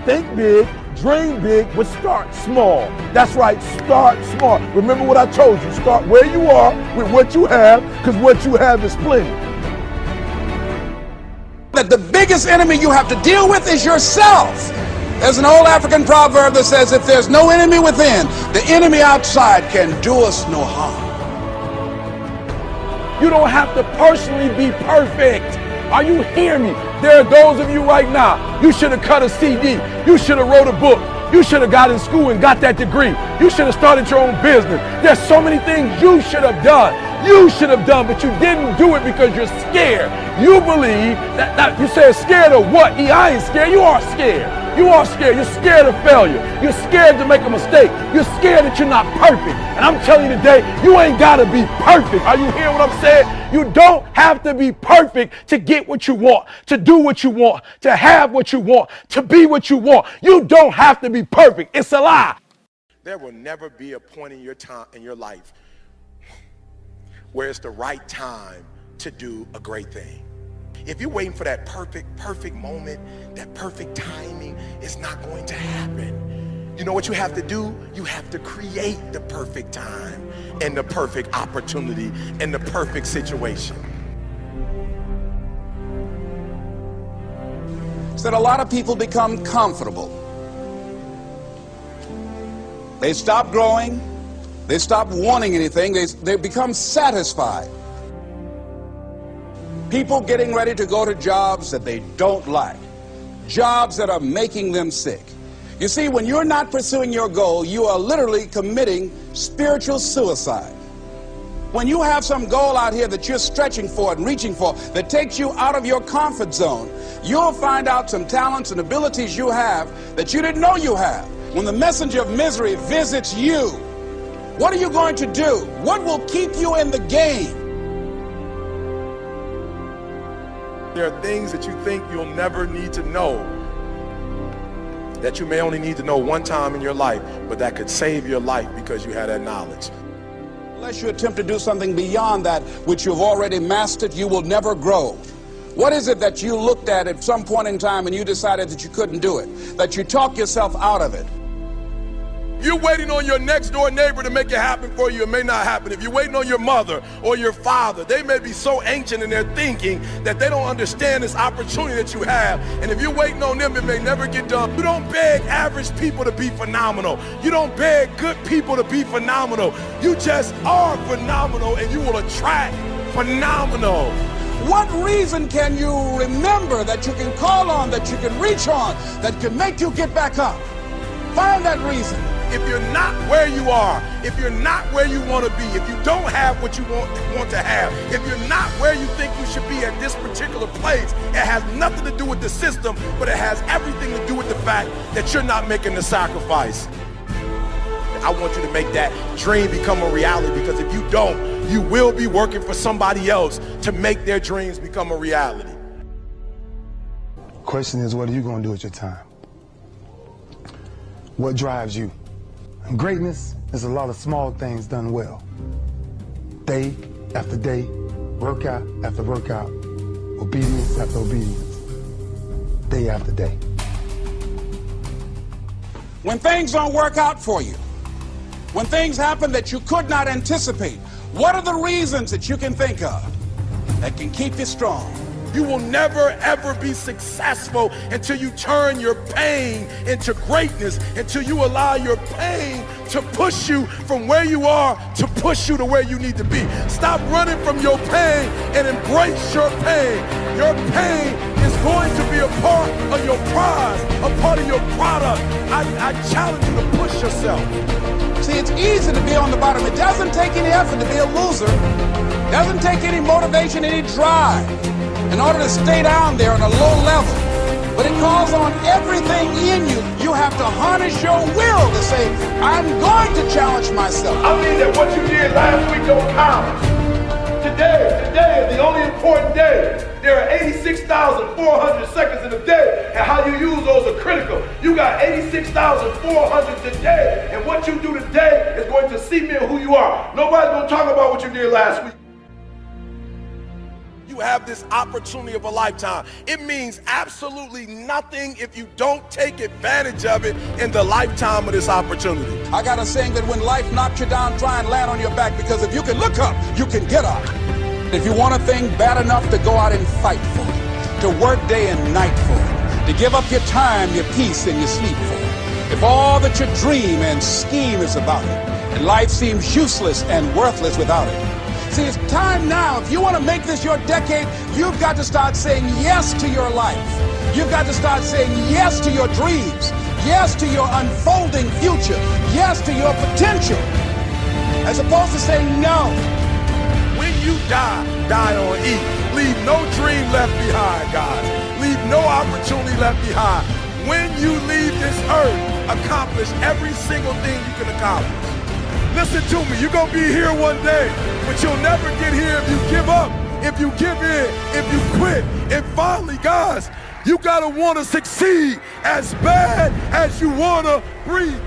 think big, dream big, but start small. That's right, start small. Remember what I told you, start where you are with what you have, because what you have is plenty. That the biggest enemy you have to deal with is yourself. There's an old African proverb that says, if there's no enemy within, the enemy outside can do us no harm. You don't have to personally be perfect. Are you hearing me? There are those of you right now, you should have cut a CD. You should have wrote a book. You should have got in school and got that degree. You should have started your own business. There's so many things you should have done. You should have done, but you didn't do it because you're scared. You believe that you said scared of what? I ain't scared. You are scared. You are scared. You're scared of failure. You're scared to make a mistake. You're scared that you're not perfect. And I'm telling you today, you ain't got to be perfect. Are you hearing what I'm saying? You don't have to be perfect to get what you want, to do what you want, to have what you want, to be what you want. You don't have to be perfect. It's a lie. There will never be a point in your time, in your life, where it's the right time to do a great thing. If you're waiting for that perfect moment, that perfect timing, it's not going to happen. You know what you have to do? You have to create the perfect time and the perfect opportunity and the perfect situation. So that a lot of people become comfortable. They stop growing. They stop wanting anything. They become satisfied. People getting ready to go to jobs that they don't like, jobs that are making them sick. You see, when you're not pursuing your goal, you are literally committing spiritual suicide. When you have some goal out here that you're stretching for and reaching for that takes you out of your comfort zone, you'll find out some talents and abilities you have that you didn't know you have. When the messenger of misery visits you, what are you going to do? What will keep you in the game? There are things that you think you'll never need to know, that you may only need to know one time in your life, but that could save your life because you had that knowledge. Unless you attempt to do something beyond that which you've already mastered, you will never grow. What is it that you looked at some point in time and you decided that you couldn't do it, that you talked yourself out of it? You're waiting on your next door neighbor to make it happen for you. It may not happen. If you're waiting on your mother or your father, they may be so ancient in their thinking that they don't understand this opportunity that you have. And if you're waiting on them, it may never get done. You don't beg average people to be phenomenal. You don't beg good people to be phenomenal. You just are phenomenal, and you will attract phenomenal. What reason can you remember that you can call on, that you can reach on, that can make you get back up? Find that reason. If you're not where you are, if you're not where you want to be, if you don't have what you want to have, if you're not where you think you should be at this particular place, it has nothing to do with the system, but it has everything to do with the fact that you're not making the sacrifice. I want you to make that dream become a reality, because if you don't, you will be working for somebody else to make their dreams become a reality. Question is, what are you going to do with your time? What drives you? And greatness is a lot of small things done well. Day after day, workout after workout, obedience after obedience, day after day. When things don't work out for you, when things happen that you could not anticipate, what are the reasons that you can think of that can keep you strong? You will never, ever be successful until you turn your pain into greatness, until you allow your pain to push you from where you are to push you to where you need to be. Stop running from your pain and embrace your pain. Your pain is going to be a part of your prize, a part of your product. I challenge you to push yourself. See, it's easy to be on the bottom. It doesn't take any effort to be a loser. It doesn't take any motivation, any drive in order to stay down there on a low level. But it calls on everything in you. You have to harness your will to say, I'm going to challenge myself. I mean that what you did last week don't count. Today is the only important day. There are 86,400 seconds in a day, and how you use those are critical. You got 86,400 today, and what you do today is going to cement who you are. Nobody's going to talk about what you did last week. You you have this opportunity of a lifetime. It means absolutely nothing if you don't take advantage of it in the lifetime of this opportunity. I got a saying that when life knocks you down, try and land on your back, because if you can look up, you can get up. If you want a thing bad enough to go out and fight for it, to work day and night for it, to give up your time, your peace, and your sleep for it, if all that you dream and scheme is about it, and life seems useless and worthless without it. See, it's time now. If you want to make this your decade, you've got to start saying yes to your life. You've got to start saying yes to your dreams, yes to your unfolding future, yes to your potential, as opposed to saying no. When you die on E. Leave no dream left behind, guys. Leave no opportunity left behind. When you leave this earth, accomplish every single thing you can accomplish. Listen to me, you're going to be here one day, but you'll never get here if you give up, if you give in, if you quit. And finally, guys, you got to want to succeed as bad as you want to breathe.